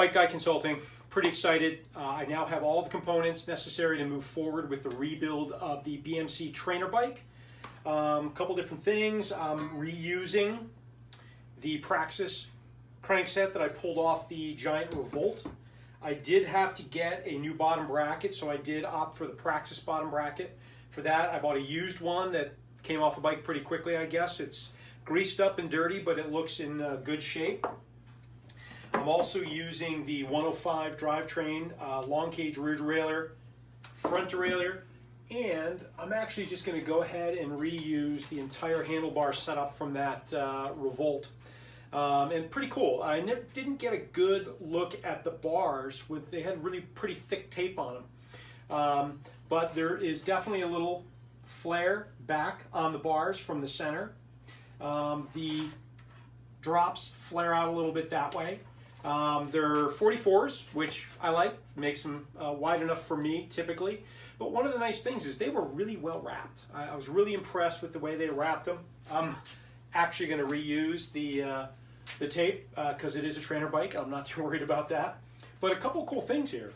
Bike Guy Consulting. Pretty excited. I now have all the components necessary to move forward with the rebuild of the BMC trainer bike. A couple different things. I'm reusing the Praxis crankset that I pulled off the Giant Revolt. I did have to get a new bottom bracket, so I did opt for the Praxis bottom bracket. For that, I bought a used one that came off a bike pretty quickly, I guess. It's greased up and dirty, but it looks in good shape. I'm also using the 105 drivetrain, long cage rear derailleur, front derailleur, and I'm actually just going to go ahead and reuse the entire handlebar setup from that Revolt. And pretty cool. I didn't get a good look at the bars. They had really pretty thick tape on them. But there is definitely a little flare back on the bars from the center. The drops flare out a little bit that way. They're 44s, which I like. Makes them wide enough for me typically. But one of the nice things is they were really well wrapped. I was really impressed with the way they wrapped them. I'm actually going to reuse the tape because it is a trainer bike. I'm not too worried about that. But a couple cool things here.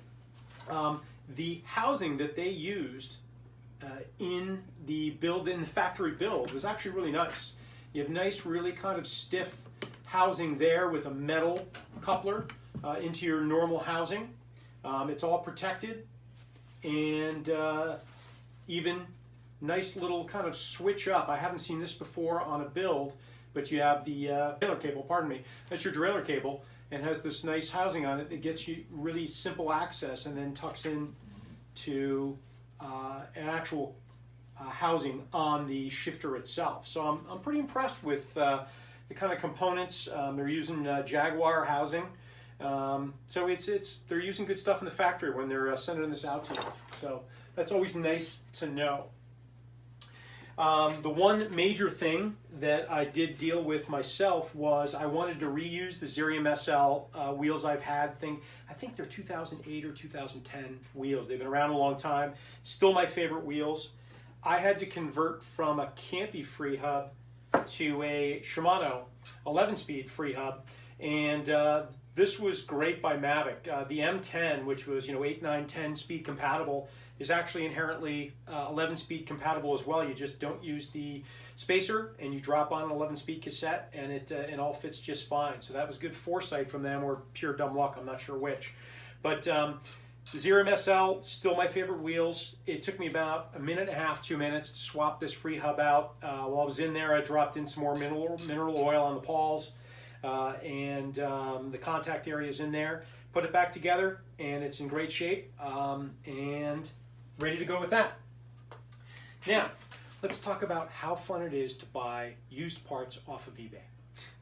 The housing that they used in the factory build was actually really nice. You have nice, really kind of stiff housing there with a metal coupler into your normal housing. It's all protected, and even nice little kind of switch up. I haven't seen this before on a build, but you have the derailleur cable, pardon me, that's your derailleur cable, and has this nice housing on it that gets you really simple access and then tucks in to an actual housing on the shifter itself. So I'm pretty impressed with the kind of components. They're using Jaguar housing. So they're using good stuff in the factory when they're sending this out to you. So that's always nice to know. The one major thing that I did deal with myself was I wanted to reuse the Xerium SL wheels I've had. I think they're 2008 or 2010 wheels. They've been around a long time. Still my favorite wheels. I had to convert from a Campy free hub to a Shimano 11-speed free hub, and this was great by Mavic. The M10, which was 8, 9, 10 speed compatible, is actually inherently 11-speed compatible as well. You just don't use the spacer, and you drop on an 11-speed cassette, and it all fits just fine. So that was good foresight from them, or pure dumb luck. I'm not sure which, but. The Xerium SL, still my favorite wheels. It took me about a minute and a half, 2 minutes to swap this free hub out. While I was in there, I dropped in some more mineral oil on the pawls and the contact areas in there. Put it back together, and it's in great shape and ready to go with that. Now, let's talk about how fun it is to buy used parts off of eBay.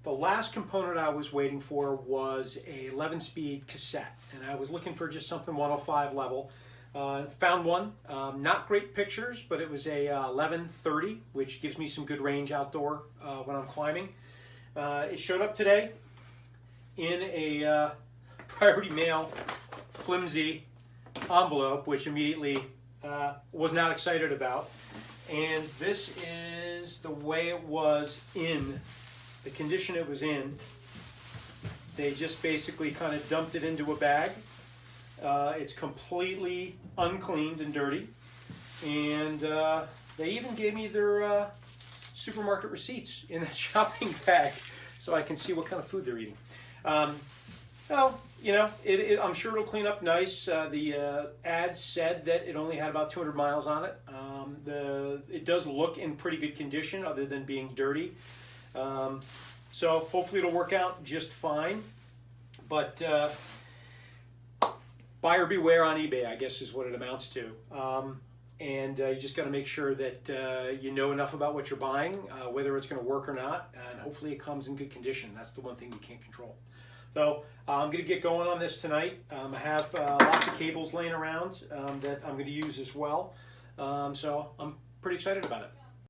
The last component I was waiting for was a 11-speed cassette, and I was looking for just something 105 level. Found one, not great pictures, but it was a 1130, which gives me some good range outdoor when I'm climbing. It showed up today in a priority mail flimsy envelope, which immediately was not excited about. And this is the way it was in the condition it was in. They just basically kind of dumped it into a bag. It's completely uncleaned and dirty. And they even gave me their supermarket receipts in that shopping bag so I can see what kind of food they're eating. Well, I'm sure it'll clean up nice. The ad said that it only had about 200 miles on it. It does look in pretty good condition other than being dirty. So hopefully it'll work out just fine, but buyer beware on eBay, I guess is what it amounts to. And you just got to make sure that you know enough about what you're buying, whether it's going to work or not, and hopefully it comes in good condition. That's the one thing you can't control. So I'm going to get going on this tonight. I have lots of cables laying around that I'm going to use as well. So I'm pretty excited about it.